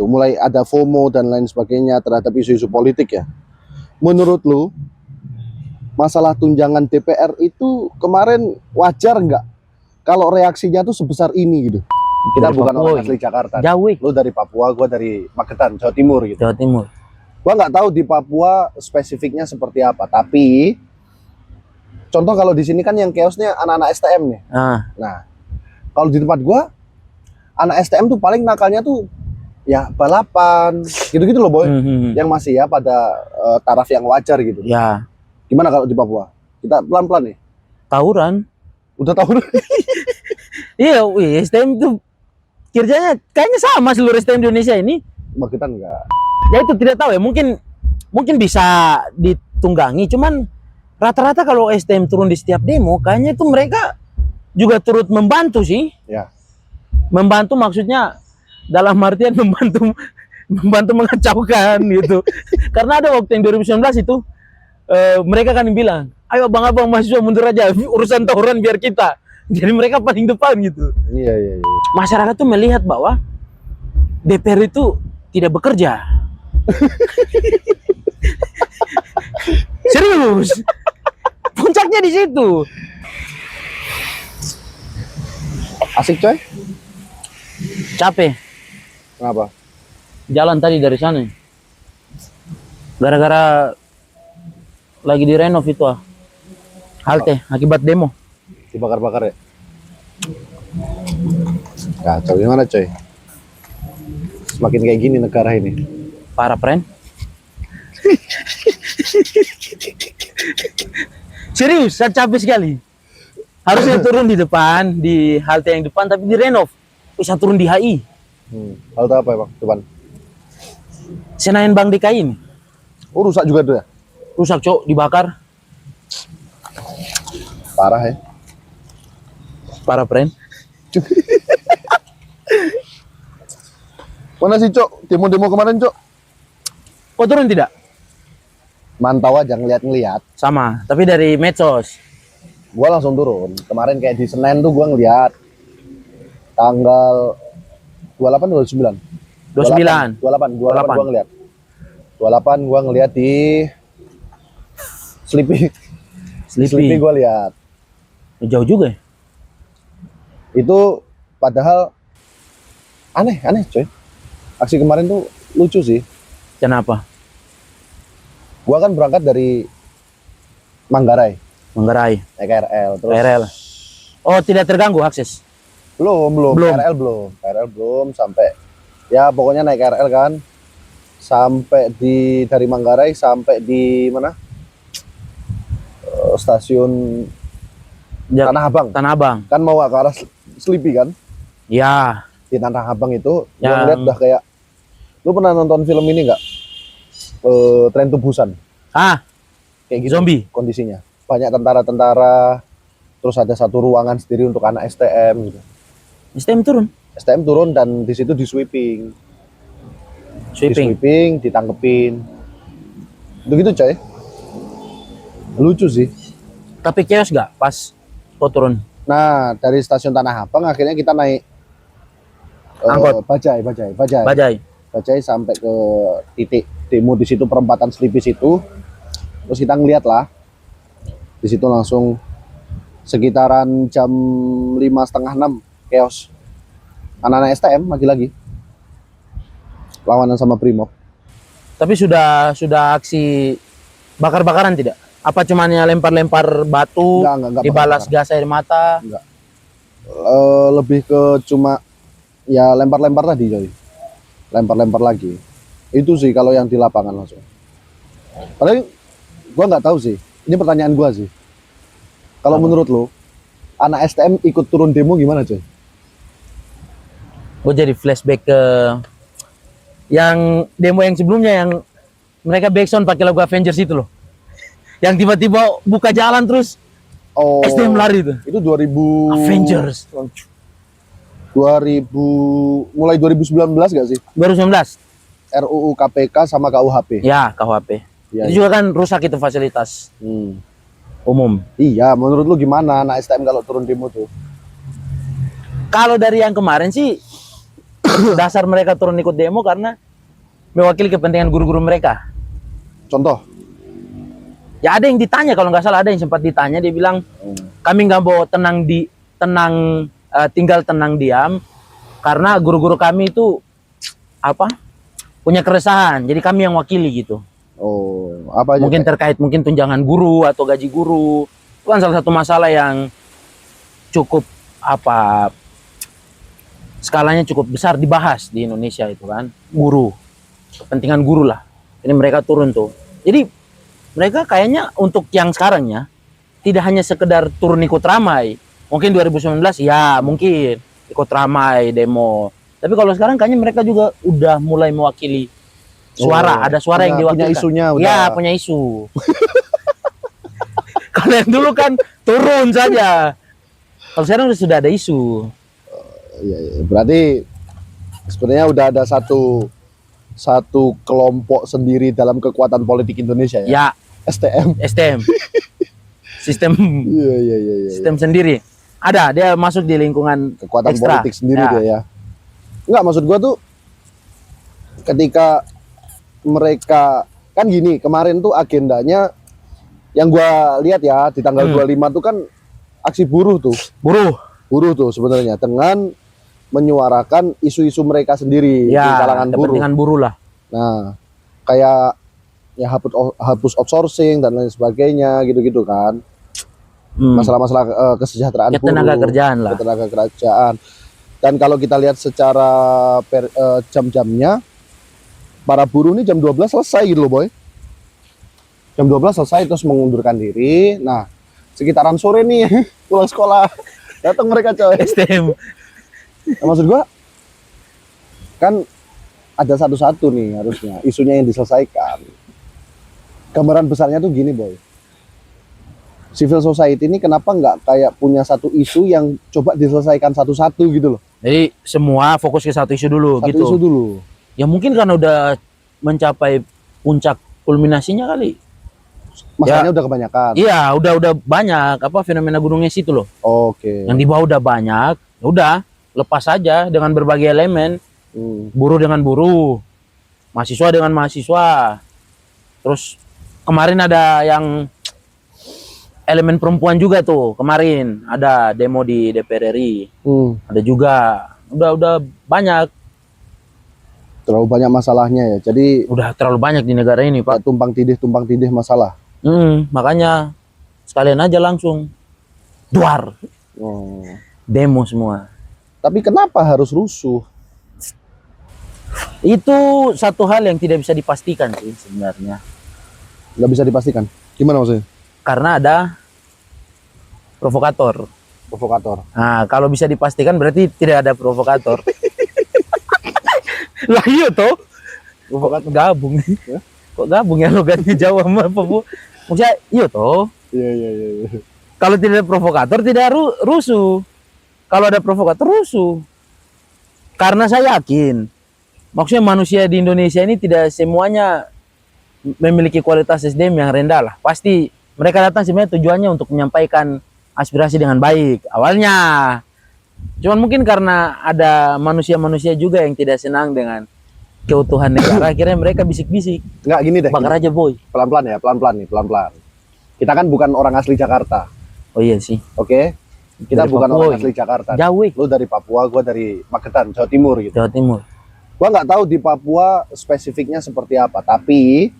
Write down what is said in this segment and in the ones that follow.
mulai ada FOMO dan lain sebagainya terhadap isu-isu politik ya. Menurut lu, masalah tunjangan DPR itu kemarin wajar nggak kalau reaksinya tuh sebesar ini gitu? Kita Dari bukan Papua, orang asli Jakarta. jauh. Lu dari Papua, gua dari Magetan, Jawa Timur gitu. Jawa Timur. Gua nggak tahu di Papua spesifiknya seperti apa, tapi contoh kalau di sini kan yang chaosnya anak-anak STM nih. Nah, kalau di tempat gua anak STM tuh paling nakalnya tuh ya balapan, gitu-gitu loh boy. Yang masih ya pada taraf yang wajar gitu. Ya. Gimana kalau di Papua? Kita pelan-pelan nih. Tawuran. Udah tahu. Iya, STM itu kerjanya kayaknya sama seluruh STM Indonesia ini. Magetan enggak. Ya itu tidak tahu ya, mungkin bisa ditunggangi, cuman rata-rata kalau STM turun di setiap demo, kayaknya itu mereka juga turut membantu sih. Ya. Membantu maksudnya dalam artian membantu mengacaukan gitu. Karena ada waktu yang 2019 itu mereka kan bilang, ayo abang-abang mahasiswa mundur aja, urusan tawuran biar kita. Jadi mereka paling depan gitu. Iya. Masyarakat tuh melihat bahwa DPR itu tidak bekerja. Serius. Puncaknya di situ. Asik coy. Capek. Kenapa? Jalan tadi dari sana. Gara-gara lagi direnov itu halte akibat demo. Dibakar-bakar ya? Kacau gimana coy? Semakin kayak gini negara ini. Parah, friend. Serius, saya capek sekali. Harusnya turun di depan, di halte yang depan, tapi direnov. Bisa turun di HI. Halte apa ya bang? Depan? Senayan Bank DKI ini. Oh rusak juga tuh ya? Rusak, cok, dibakar. Parah ya? Parah, friend. Mana sih cok? Demo-demo kemarin cok? Kau turun tidak? Mantau aja ngeliat-ngeliat. Sama, tapi dari medsos. Gua langsung turun. Kemarin kayak di Senen tuh gua ngeliat tanggal 28 29. 29. 28 gua ngeliat. 28 gua ngeliat di Sleepy gua lihat. Jauh juga ya? Itu padahal aneh coy. Aksi kemarin tuh lucu sih. Kenapa? Gua kan berangkat dari Manggarai naik KRL terus KRL. Oh, tidak terganggu akses? belum. KRL belum sampai ya pokoknya naik KRL kan sampai dari Manggarai sampai di mana stasiun Tanah Abang kan mau ke arah Sleepy kan Ya. di Tanah Abang itu Ya. Gua ngeliat udah kayak lu pernah nonton film ini nggak Tren to Busan kayak gitu Zombie. kondisinya banyak tentara terus ada satu ruangan sendiri untuk anak STM gitu. STM turun dan di situ di sweeping. Ditangkepin gitu coy. Lucu sih. Tapi chaos gak pas kau turun? Nah dari stasiun Tanah Abang akhirnya kita naik Angkot. Bajai sampai ke titik demo di situ perempatan Sleepy situ. Terus kita ngeliat lah di situ langsung sekitaran jam 5:30-6 chaos. Anak-anak STM lagi-lagi lawanan sama Brimob. Tapi sudah aksi bakar-bakaran tidak? Apa cumannya lempar-lempar batu, Enggak dibalas gas air mata? Enggak. Lebih ke cuma ya lempar-lempar tadi coy. Lempar-lempar lagi. Itu sih kalau yang di lapangan langsung. Padahal gua nggak tahu sih. Ini pertanyaan gua sih. Kalau menurut lo, anak STM ikut turun demo gimana coy? Gue jadi flashback ke yang demo yang sebelumnya yang mereka backsound pakai lagu Avengers itu loh. Yang tiba-tiba buka jalan terus STM lari itu. Itu 2000 Avengers. 2000 mulai 2019 gak sih? 2019. RUU KPK sama KUHP. Ya, KUHP. Ya, itu juga kan rusak itu fasilitas umum. Iya, menurut lu gimana anak STM kalau turun demo tuh? Kalau dari yang kemarin sih dasar mereka turun ikut demo karena mewakili kepentingan guru-guru mereka. Contoh? Ya ada yang ditanya, kalau nggak salah ada yang sempat ditanya, dia bilang kami nggak mau tinggal tenang diam karena guru-guru kami itu apa punya keresahan, jadi kami yang wakili gitu. Oh, apa aja? Mungkin terkait mungkin tunjangan guru atau gaji guru, itu kan salah satu masalah yang cukup apa skalanya cukup besar dibahas di Indonesia itu kan, guru, kepentingan guru lah. Ini mereka turun tuh. Jadi mereka kayaknya untuk yang sekarangnya tidak hanya sekedar turun ikut ramai. Mungkin 2019 ya mungkin ikut ramai demo. Tapi kalau sekarang kayaknya mereka juga udah mulai mewakili suara. Ada suara yang diwakilkan. Punya isunya udah. Ya punya isu. Kalau yang dulu kan turun saja. Kalau sekarang sudah ada isu. Ya, berarti sebenarnya udah ada satu kelompok sendiri dalam kekuatan politik Indonesia ya. Ya. STM. Sistem. Iya. Sistem sendiri. Ada, dia masuk di lingkungan Kekuatan ekstra. politik sendiri Ya. dia ya. Enggak, maksud gua tuh ketika mereka kan gini, kemarin tuh agendanya yang gua lihat ya di tanggal 25 tuh kan aksi buruh tuh. Buruh tuh sebenarnya dengan menyuarakan isu-isu mereka sendiri di kalangan buruh. Kepentingan buruh lah. Nah, kayak ya hapus outsourcing dan lain sebagainya gitu-gitu kan. Masalah-masalah kesejahteraan ketenaga buruh, kerjaan lah. ketenaga kerjaan. Dan kalau kita lihat secara jam-jamnya, para buruh ini jam 12 selesai gitu loh boy. Jam 12 selesai terus mengundurkan diri. Nah, sekitaran sore nih pulang sekolah datang mereka coy. STM. Nah, maksud gua kan ada satu-satu nih harusnya isunya yang diselesaikan. Gambaran besarnya tuh gini boy, civil society ini kenapa nggak kayak punya satu isu yang coba diselesaikan satu-satu gitu loh. Jadi semua fokus ke satu isu dulu Satu gitu. isu dulu. Ya mungkin karena udah mencapai puncak kulminasinya kali. Masalahnya udah kebanyakan. Iya, udah banyak apa fenomena gunung es itu loh. Oke. Yang di bawah udah banyak. Ya udah, lepas saja dengan berbagai elemen. Buruh dengan buruh, mahasiswa dengan mahasiswa. Terus kemarin ada yang elemen perempuan juga tuh. Kemarin ada demo di DPR RI. Ada juga. Udah banyak. Terlalu banyak masalahnya ya. Jadi Udah terlalu banyak di negara ini, Pak. tumpang tindih masalah. Makanya sekalian aja langsung duar demo semua. Tapi kenapa harus rusuh? Itu satu hal yang tidak bisa dipastikan sih sebenarnya. Nggak bisa dipastikan. Gimana maksudnya? Karena ada provokator. Nah, kalau bisa dipastikan berarti tidak ada provokator. Lah iya toh. Provokator gabung. Kok gabung ya logatnya Jawa sama Papua? Maksudnya iya toh. Iya. Kalau tidak ada provokator tidak rusuh. Kalau ada provokator rusuh. Karena saya yakin maksudnya manusia di Indonesia ini tidak semuanya memiliki kualitas SDM yang rendah lah. Pasti mereka datang sebenarnya tujuannya untuk menyampaikan aspirasi dengan baik awalnya. Cuman mungkin karena ada manusia-manusia juga yang tidak senang dengan keutuhan negara, akhirnya mereka bisik-bisik. Nggak gini deh. Bakar aja boy. Pelan-pelan pelan-pelan. Kita kan bukan orang asli Jakarta. Oh iya sih. Oke? Kita Dari bukan Papua, orang asli Jakarta. Jauh. Lu dari Papua, gua dari Magetan, Jawa Timur gitu. Jawa Timur. Gua nggak tahu di Papua spesifiknya seperti apa, tapi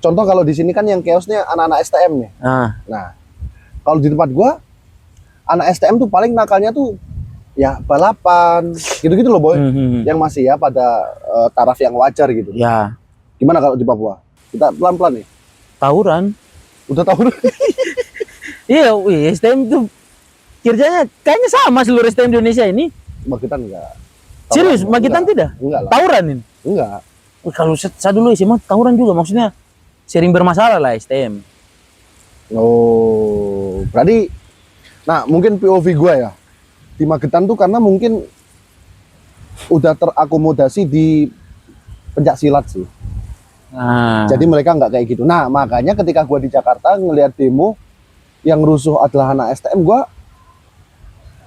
contoh kalau di sini kan yang chaosnya anak-anak STM nih. Nah, kalau di tempat gua anak STM tuh paling nakalnya tuh ya balapan, gitu-gitu loh boy. Yang masih ya pada taraf yang wajar gitu. Ya. Gimana kalau di Papua? Kita pelan-pelan nih. Tawuran. Udah tahu. Iya, STM tuh kerjanya kayaknya sama seluruh STM di Indonesia ini. Magetan enggak. Serius, Magetan tidak? Enggak lah. Tawuran ini? Enggak. Kalau saya dulu SMA tawuran juga, maksudnya sering bermasalah lah STM. Oh, berarti nah mungkin POV gue ya di Magetan tuh karena mungkin udah terakomodasi di pencak silat sih. Jadi mereka nggak kayak gitu. Nah makanya ketika gue di Jakarta ngelihat demo yang rusuh adalah anak STM, gue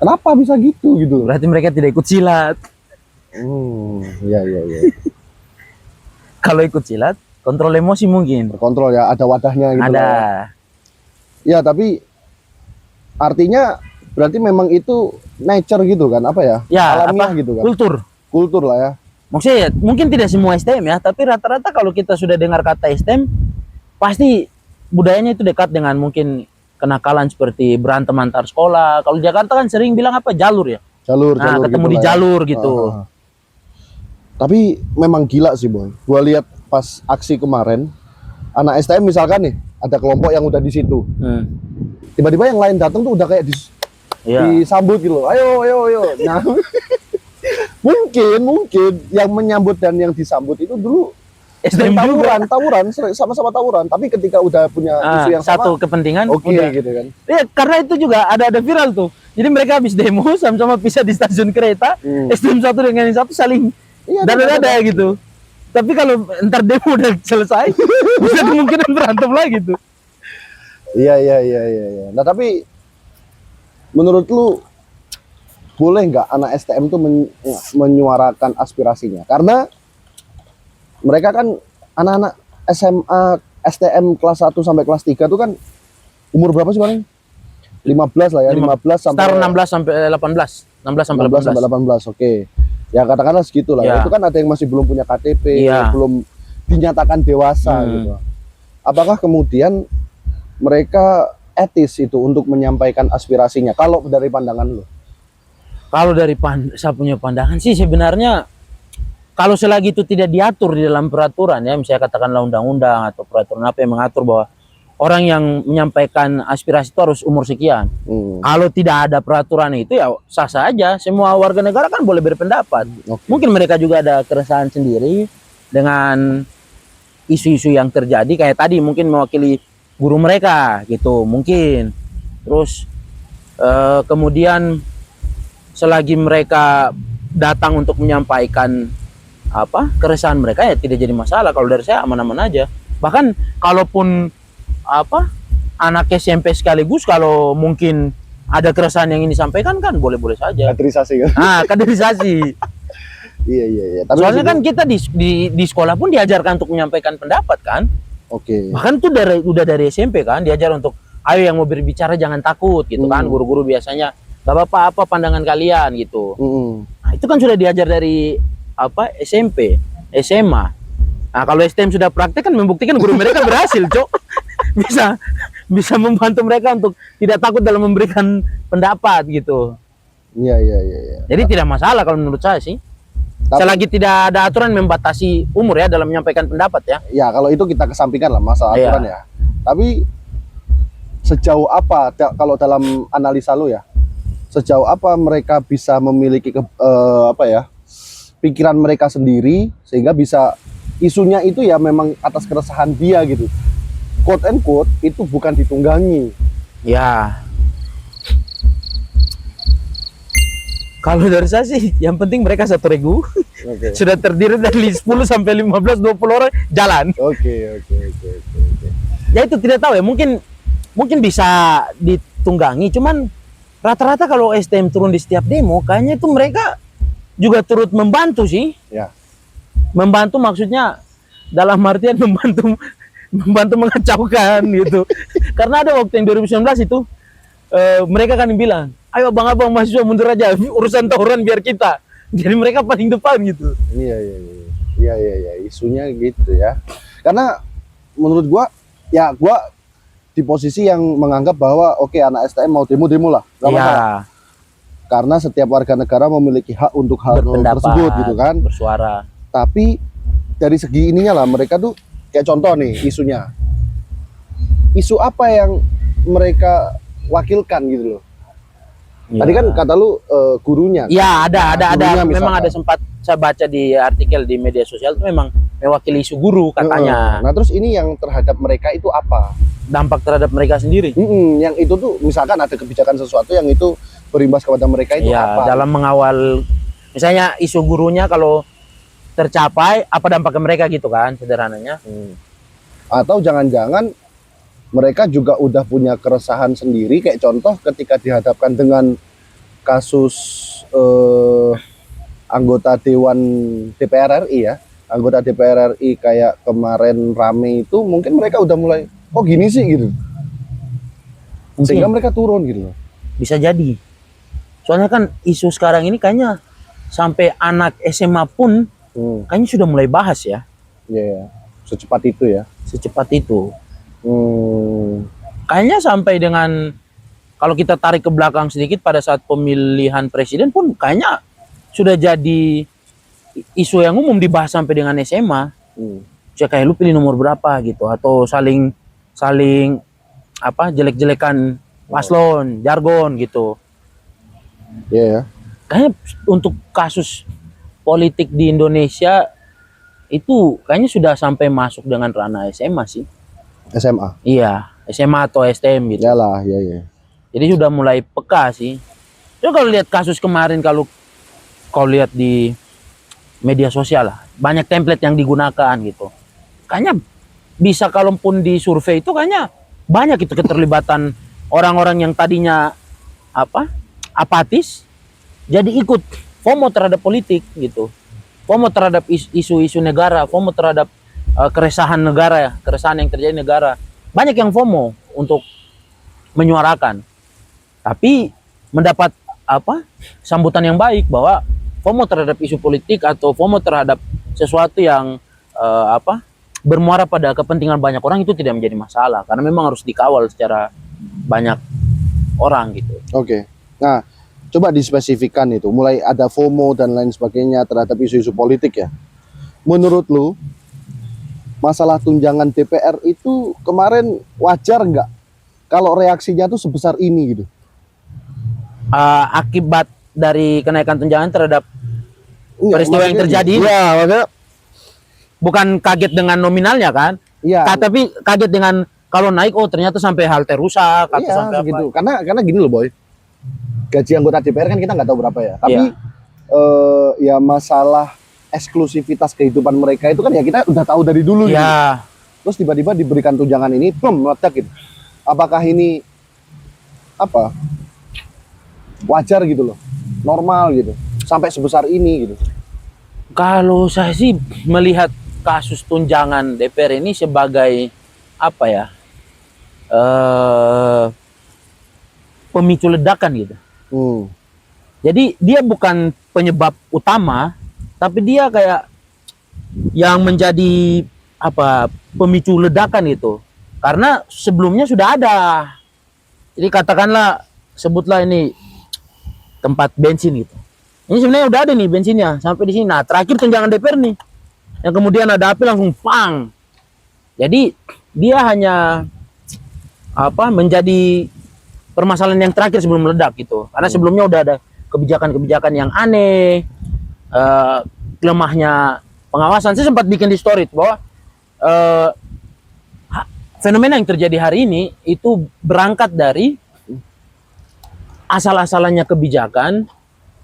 kenapa bisa gitu? Berarti mereka tidak ikut silat. Iya iya iya. Kalau ikut silat, kontrol emosi mungkin. Berkontrol ya, ada wadahnya gitu Ada. lah ya. Ya tapi artinya berarti memang itu nature gitu kan, apa ya? Ya, Alamiah apa? gitu kan. Kultur. Lah ya. Maksudnya ya, mungkin tidak semua STM ya, tapi rata-rata kalau kita sudah dengar kata STM, pasti budayanya itu dekat dengan mungkin kenakalan seperti berantem antar sekolah. Kalau Jakarta kan sering bilang apa? Jalur ya. Jalur Nah, ketemu gitu di lah ya. jalur gitu. Tapi memang gila sih Boy. Gua lihat pas aksi kemarin, anak STM misalkan nih, ada kelompok yang udah di situ. Tiba-tiba yang lain datang tuh udah kayak Iya. disambut gitu loh. Ayo, ayo, ayo. Nah, mungkin yang menyambut dan yang disambut itu dulu STM juga. tawuran, sama-sama tawuran. Tapi ketika udah punya isu yang sama, satu kepentingan oke udah. gitu kan. Ya, karena itu juga ada viral tuh. Jadi mereka habis demo sama-sama pisah di stasiun kereta, STM satu dengan yang satu saling dada-dada gitu. Tapi kalau ntar demo udah selesai, bisa kemungkinan berantem lagi tuh. Iya. Nah tapi menurut lu boleh nggak anak STM tuh menyuarakan aspirasinya? Karena mereka kan anak-anak SMA, STM kelas 1 sampai kelas 3 tuh kan umur berapa sih paling? 15 lah ya, 15 sampai sekitar 16 sampai 18. 16 sampai 18. Oke. Ya katakanlah segitu lah. Ya. Itu kan ada yang masih belum punya KTP, Iya. belum dinyatakan dewasa gitu. Apakah kemudian mereka etis itu untuk menyampaikan aspirasinya kalau dari pandangan lu? Kalau dari saya punya pandangan sih sebenarnya kalau selagi itu tidak diatur di dalam peraturan ya, misalnya katakanlah undang-undang atau peraturan apa yang mengatur bahwa orang yang menyampaikan aspirasi itu harus umur sekian. Kalau tidak ada peraturan itu ya sah-sah aja. Semua warga negara kan boleh berpendapat. Mungkin mereka juga ada keresahan sendiri dengan isu-isu yang terjadi kayak tadi mungkin mewakili guru mereka gitu mungkin. Terus kemudian selagi mereka datang untuk menyampaikan keresahan mereka ya tidak jadi masalah. Kalau dari saya aman-aman aja. Bahkan kalaupun anak SMP sekaligus kalau mungkin ada keresahan yang ingin disampaikan kan boleh-boleh saja. Kaderisasi kan? Kaderisasi. Iya. Tapi soalnya kan kita di sekolah pun diajarkan untuk menyampaikan pendapat kan. Oke. Bahkan tuh udah dari SMP kan diajar untuk ayo yang mau berbicara jangan takut gitu kan. Guru-guru biasanya gak apa-apa pandangan kalian gitu. Nah, itu kan sudah diajar dari SMP, SMA. Nah, kalau STM sudah praktek kan membuktikan guru mereka berhasil, Cok. bisa membantu mereka untuk tidak takut dalam memberikan pendapat gitu. Iya. Jadi tidak masalah kalau menurut saya sih. Selagi tidak ada aturan membatasi umur ya dalam menyampaikan pendapat ya. Ya, kalau itu kita kesampingkan lah masalah aturan ya. Tapi sejauh apa kalau dalam analisa lu ya? Sejauh apa mereka bisa memiliki pikiran mereka sendiri sehingga bisa isunya itu ya memang atas keresahan dia gitu. Quote and quote itu bukan ditunggangi. Ya. Kalau dari saya sih yang penting mereka satu regu. Sudah terdiri dari 10 sampai 15 20 orang jalan. Oke. Ya itu tidak tahu ya, mungkin bisa ditunggangi, cuman rata-rata kalau STM turun di setiap demo kayaknya itu mereka juga turut membantu sih. Ya. Membantu maksudnya dalam artian membantu mengacaukan gitu. Karena ada waktu yang 2019 itu mereka kan bilang, ayo abang-abang mahasiswa mundur aja, urusan tawuran biar kita. Jadi mereka paling depan gitu. Iya, isunya gitu ya. Karena menurut gua di posisi yang menganggap bahwa oke, anak STM mau demo lah, gak masalah. Karena setiap warga negara memiliki hak untuk hal tersebut gitu kan, bersuara. Tapi dari segi ininya lah, mereka tuh kayak contoh nih isunya. Isu apa yang mereka wakilkan gitu loh. Ya. Tadi kan kata lu gurunya. Iya, ada. Memang misalkan. ada sempat saya baca di artikel di media sosial itu memang mewakili isu guru katanya. Nah, terus ini yang terhadap mereka itu apa? Dampak terhadap mereka sendiri. Yang itu tuh misalkan ada kebijakan sesuatu yang itu berimbas kepada mereka itu apa? Dalam mengawal misalnya isu gurunya kalau tercapai apa dampak ke mereka gitu kan sederhananya. Atau jangan-jangan mereka juga udah punya keresahan sendiri, kayak contoh ketika dihadapkan dengan kasus anggota Dewan DPR RI ya, anggota DPR RI kayak kemarin rame itu, mungkin mereka udah mulai kok gini sih gitu, sehingga Mungkin mereka turun gitu loh. bisa jadi. Soalnya kan isu sekarang ini kayaknya sampai anak SMA pun kayaknya sudah mulai bahas ya. Iya, secepat itu ya. Secepat itu. Hmm. Kayaknya sampai dengan kalau kita tarik ke belakang sedikit pada saat pemilihan presiden pun kayaknya sudah jadi isu yang umum dibahas sampai dengan SMA. Kayak lu pilih nomor berapa gitu, atau saling apa jelek-jelekan paslon, jargon gitu. Iya ya. Kayaknya untuk kasus politik di Indonesia itu kayaknya sudah sampai masuk dengan ranah SMA sih. SMA. Iya, SMA atau STM gitu. Iyalah, iya ya. Jadi sudah mulai peka sih. Coba kalau lihat kasus kemarin, kalau kau lihat di media sosial lah, banyak template yang digunakan gitu. Kayaknya bisa, kalaupun di survei itu kayaknya banyak itu keterlibatan orang-orang yang tadinya apa apatis jadi ikut FOMO terhadap politik gitu, FOMO terhadap isu-isu negara, FOMO terhadap keresahan negara ya, keresahan yang terjadi di negara. Banyak yang FOMO untuk menyuarakan, tapi mendapat apa sambutan yang baik bahwa FOMO terhadap isu politik atau FOMO terhadap sesuatu yang bermuara pada kepentingan banyak orang itu tidak menjadi masalah, karena memang harus dikawal secara banyak orang gitu. Oke. Nah, coba dispesifikkan itu, mulai ada FOMO dan lain sebagainya terhadap isu-isu politik ya. Menurut lu, masalah tunjangan DPR itu kemarin wajar nggak kalau reaksinya tuh sebesar ini gitu? Akibat dari kenaikan tunjangan terhadap peristiwa yang terjadi. Iya, makanya bukan kaget dengan nominalnya kan? iya. Tapi kaget dengan kalau naik, oh ternyata sampai halte rusak atau Iya, sampai gitu. apa. Karena gini loh, Boy. Gaji anggota DPR kan kita nggak tahu berapa ya. Tapi ya masalah eksklusivitas kehidupan mereka itu kan ya kita udah tahu dari dulu gitu. Iya. Terus tiba-tiba diberikan tunjangan ini, meledak gitu. Apakah ini apa? Wajar gitu loh. Normal gitu. Sampai sebesar ini gitu. Kalau saya sih melihat kasus tunjangan DPR ini sebagai apa ya? Pemicu ledakan gitu. Jadi dia bukan penyebab utama, tapi dia kayak yang menjadi apa pemicu ledakan itu. Karena sebelumnya sudah ada. Jadi katakanlah, sebutlah ini tempat bensin gitu. Ini sebenarnya udah ada nih bensinnya sampai di sini. Nah, terakhir tunjangan DPR nih, yang kemudian ada api langsung pang. Jadi dia hanya apa menjadi permasalahan yang terakhir sebelum meledak gitu. Karena sebelumnya udah ada kebijakan-kebijakan yang aneh, lemahnya pengawasan. Saya sempat bikin di story bahwa fenomena yang terjadi hari ini itu berangkat dari asal-asalannya kebijakan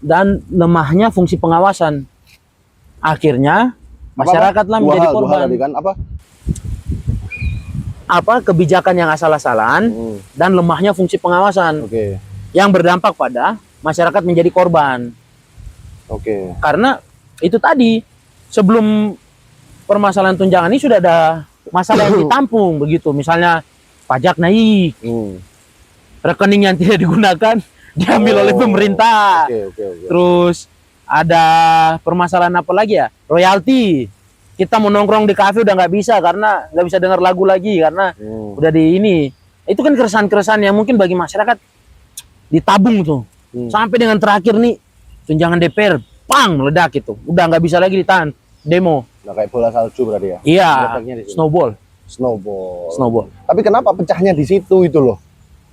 dan lemahnya fungsi pengawasan. Akhirnya masyarakatlah menjadi korban. Apa kebijakan yang asal-asalan dan lemahnya fungsi pengawasan. Yang berdampak pada masyarakat menjadi korban. Karena itu tadi, sebelum permasalahan tunjangan ini sudah ada masalah yang ditampung begitu. Misalnya pajak naik, rekening yang tidak digunakan diambil oleh pemerintah. Terus ada permasalahan apa lagi ya? Royalti. Kita mau nongkrong di kafe udah nggak bisa karena nggak bisa dengar lagu lagi karena udah di ini. Itu kan keresahan-keresahan yang mungkin bagi masyarakat ditabung tuh. Sampai dengan terakhir nih tunjangan DPR, pang meledak itu. Udah nggak bisa lagi ditahan. Demo. Nah, kayak bola salju berarti ya? Iya. Snowball. Tapi kenapa pecahnya di situ itu loh?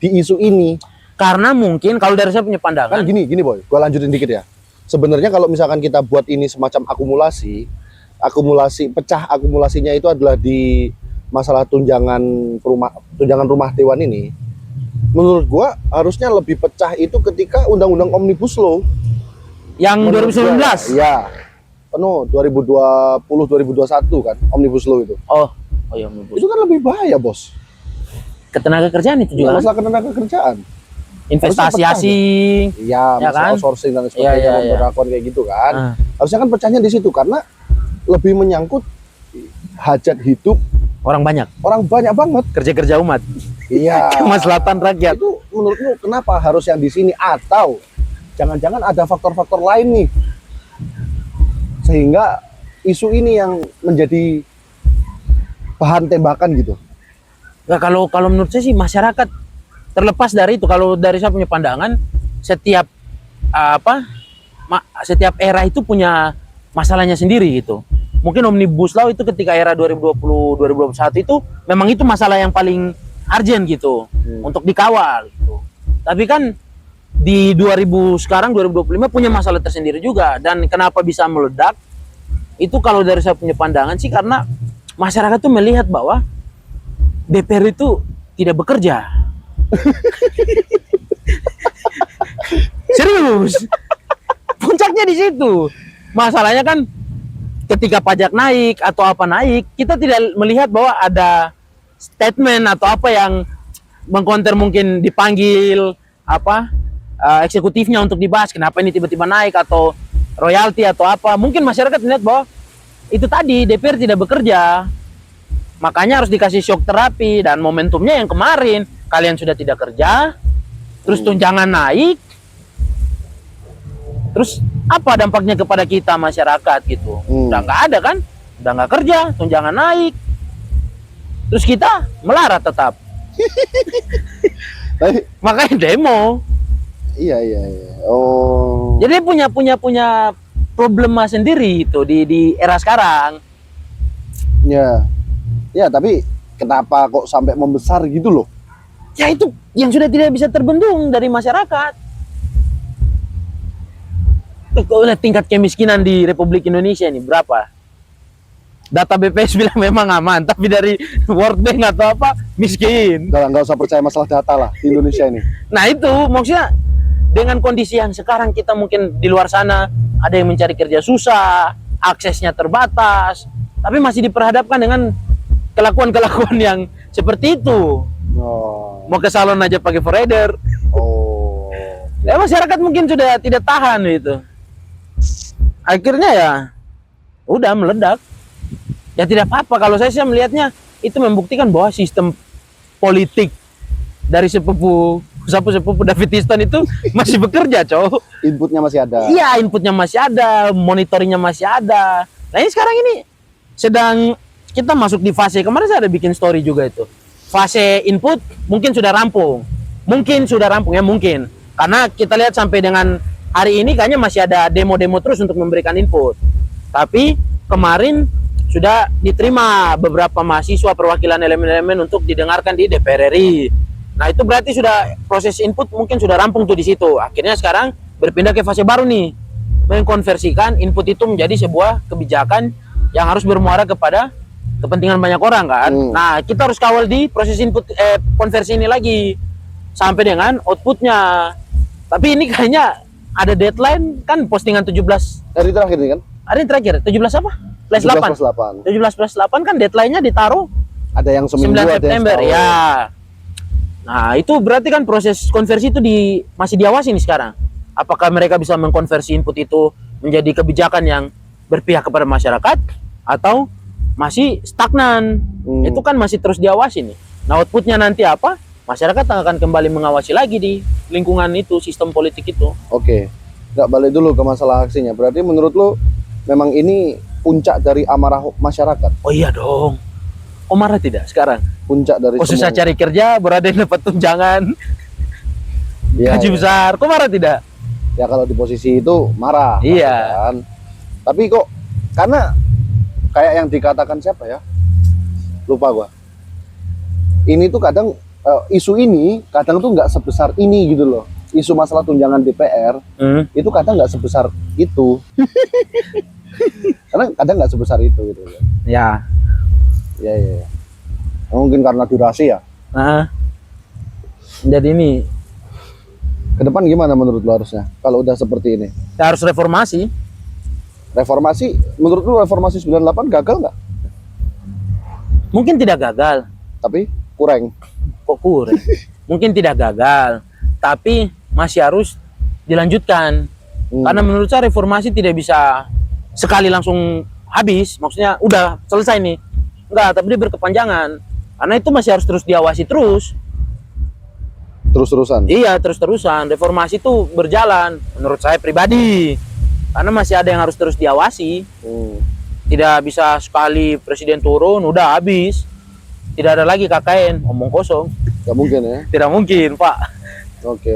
Di isu ini? Karena mungkin kalau dari saya punya pandangan. Kan gini Boy, gua lanjutin dikit ya. Sebenarnya kalau misalkan kita buat ini semacam akumulasinya itu adalah di masalah tunjangan rumah dewan ini. Menurut gua harusnya lebih pecah itu ketika undang-undang Omnibus Law yang 2019. Iya. Penuh 2020-2021 kan Omnibus Law itu. Oh iya, Omnibus. Itu kan lebih bahaya, Bos. Ketenaga kerjaan itu juga. Masalah ketenaga kerjaan. investasi Harusnya pecah, asing. Iya, Ya masalah kan? outsourcing dan Iya, sebagainya, iya, iya. pemberlakuan kayak gitu kan. Ah. Harusnya kan pecahnya di situ karena lebih menyangkut hajat hidup Orang banyak, orang banyak banget. kerja-kerja umat, Iya. kemaslahatan rakyat. Itu menurutmu kenapa harus yang di sini, atau jangan-jangan ada faktor-faktor lain nih sehingga isu ini yang menjadi bahan tembakan gitu? Nah, kalau menurut saya sih masyarakat, terlepas dari itu, kalau dari saya punya pandangan, setiap setiap era itu punya masalahnya sendiri gitu. Mungkin Omnibus Law itu ketika era 2020 2021 itu memang itu masalah yang paling urgent gitu untuk dikawal gitu. Tapi kan di 2000 sekarang 2025 punya masalah tersendiri juga, dan kenapa bisa meledak? Itu kalau dari saya punya pandangan sih karena masyarakat tuh melihat bahwa DPR itu tidak bekerja. Serius. Puncaknya di situ. Masalahnya kan ketika pajak naik atau apa naik, kita tidak melihat bahwa ada statement atau apa yang mengkonter, mungkin dipanggil eksekutifnya untuk dibahas kenapa ini tiba-tiba naik, atau royalti atau apa. Mungkin masyarakat melihat bahwa itu tadi DPR tidak bekerja, makanya harus dikasih shock terapi. Dan momentumnya yang kemarin, kalian sudah tidak kerja, terus tunjangan naik, terus apa dampaknya kepada kita masyarakat gitu? Udah nggak ada kan, udah nggak kerja, tunjangan naik, terus kita melarat tetap. Makanya demo. Iya. Oh. Jadi punya problema sendiri itu di era sekarang. Ya, tapi kenapa kok sampai membesar gitu loh? Ya itu yang sudah tidak bisa terbendung dari masyarakat. Lihat tingkat kemiskinan di Republik Indonesia ini berapa? Data BPS bilang memang aman, tapi dari World Bank atau apa, miskin. Nggak usah percaya masalah data lah di Indonesia ini. Nah itu maksudnya, dengan kondisi yang sekarang kita mungkin di luar sana ada yang mencari kerja susah, aksesnya terbatas, tapi masih diperhadapkan dengan kelakuan-kelakuan yang seperti itu. Oh. Mau ke salon aja pakai foreigner. Oh. Ya masyarakat mungkin sudah tidak tahan gitu. Akhirnya ya udah meledak. Ya tidak apa-apa, kalau saya sih melihatnya itu membuktikan bahwa sistem politik dari sepupu David Iston itu masih bekerja, cowok. Inputnya masih ada. Iya, inputnya masih ada, monitoringnya masih ada. Nah ini sekarang ini sedang kita masuk di fase, kemarin saya ada bikin story juga itu. Fase input mungkin sudah rampung. Ya mungkin. Karena kita lihat sampai dengan hari ini kayaknya masih ada demo-demo terus untuk memberikan input. Tapi kemarin sudah diterima beberapa mahasiswa perwakilan elemen-elemen untuk didengarkan di DPR RI. Nah itu berarti sudah proses input mungkin sudah rampung tuh di situ. Akhirnya sekarang berpindah ke fase baru nih, mengkonversikan input itu menjadi sebuah kebijakan yang harus bermuara kepada kepentingan banyak orang kan. Nah kita harus kawal di proses input konversi ini lagi sampai dengan outputnya. Tapi ini kayaknya ada deadline kan, postingan 17 hari terakhir ini kan? Hari terakhir 17 apa? Plus 8. 17+8 kan deadline-nya ditaruh ada yang seminggu, 9 September ada yang ya. Nah, itu berarti kan proses konversi itu masih diawasi nih sekarang. Apakah mereka bisa mengkonversi input itu menjadi kebijakan yang berpihak kepada masyarakat atau masih stagnan? Itu kan masih terus diawasi nih. Nah, outputnya nanti apa? Masyarakat akan kembali mengawasi lagi di lingkungan itu, sistem politik itu. Oke. Nggak balik dulu ke masalah aksinya. Berarti menurut lo memang ini puncak dari amarah masyarakat? Oh iya dong. Oh marah tidak sekarang? Puncak dari susah cari kerja, berada dapat tunjangan, gaji besar. Kok marah tidak? Ya kalau di posisi itu marah. Iya. Kan? Tapi kok karena kayak yang dikatakan siapa ya? Lupa gua. Ini tuh kadang isu ini kadang tuh nggak sebesar ini gitu loh. Isu masalah tunjangan DPR itu kadang nggak sebesar itu. Karena kadang nggak sebesar itu gitu. Ya. Ya. Mungkin karena durasi ya. Nah, jadi ini ke depan gimana menurut lo harusnya kalau udah seperti ini? kita harus reformasi. Reformasi, menurut lo reformasi 98 gagal nggak? Mungkin tidak gagal. Tapi kurang. Kok kurang? Mungkin tidak gagal. tapi masih harus dilanjutkan. Karena menurut saya reformasi tidak bisa sekali langsung habis, maksudnya udah selesai nih. Enggak, tapi dia berkepanjangan. Karena itu masih harus terus diawasi terus. Terus-terusan. Iya, terus-terusan. Reformasi itu berjalan menurut saya pribadi. Karena masih ada yang harus terus diawasi. Tidak bisa sekali presiden turun udah habis. Tidak ada lagi KKN, omong kosong. Gak mungkin ya. Tidak mungkin, Pak. Oke.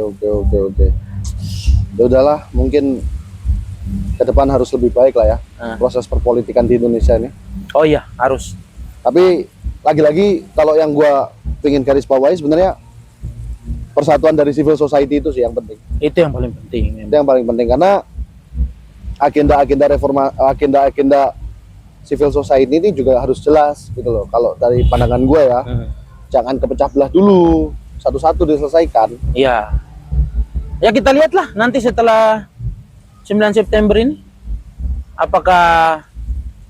Ya udahlah, mungkin ke depan harus lebih baik lah ya proses perpolitikan di Indonesia ini. Oh iya, harus. Tapi lagi-lagi kalau yang gua pengen garis bawahi sebenarnya persatuan dari civil society itu sih yang penting. Itu yang paling penting. Itu yang paling penting karena agenda-agenda reforma, agenda-agenda civil society ini juga harus jelas gitu loh. Kalau dari pandangan gue ya, jangan kepecah belah dulu, satu-satu diselesaikan. Iya. Ya kita lihatlah nanti setelah 9 September ini, apakah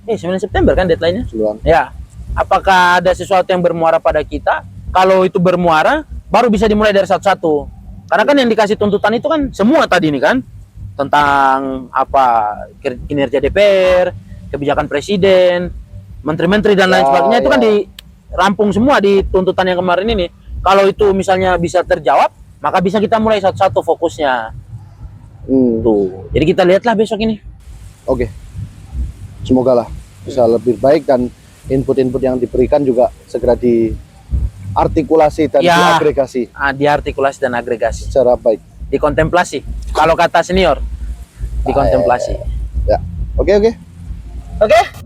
9 September kan deadline-nya? Ya. Apakah ada sesuatu yang bermuara pada kita? Kalau itu bermuara, baru bisa dimulai dari satu-satu. Karena kan yang dikasih tuntutan itu kan semua tadi ini kan, tentang apa kinerja DPR, kebijakan presiden, menteri-menteri dan lain sebagainya itu kan dirampung semua di tuntutan yang kemarin ini. Kalau itu misalnya bisa terjawab, maka bisa kita mulai satu-satu fokusnya. Tuh. Jadi kita lihatlah besok ini. Oke. Semoga lah bisa lebih baik dan input-input yang diberikan juga segera diartikulasi dan diagregasi. Diartikulasi dan agregasi. Secara baik. Dikontemplasi. Kalau kata senior, dikontemplasi. Ya. Oke. Oke.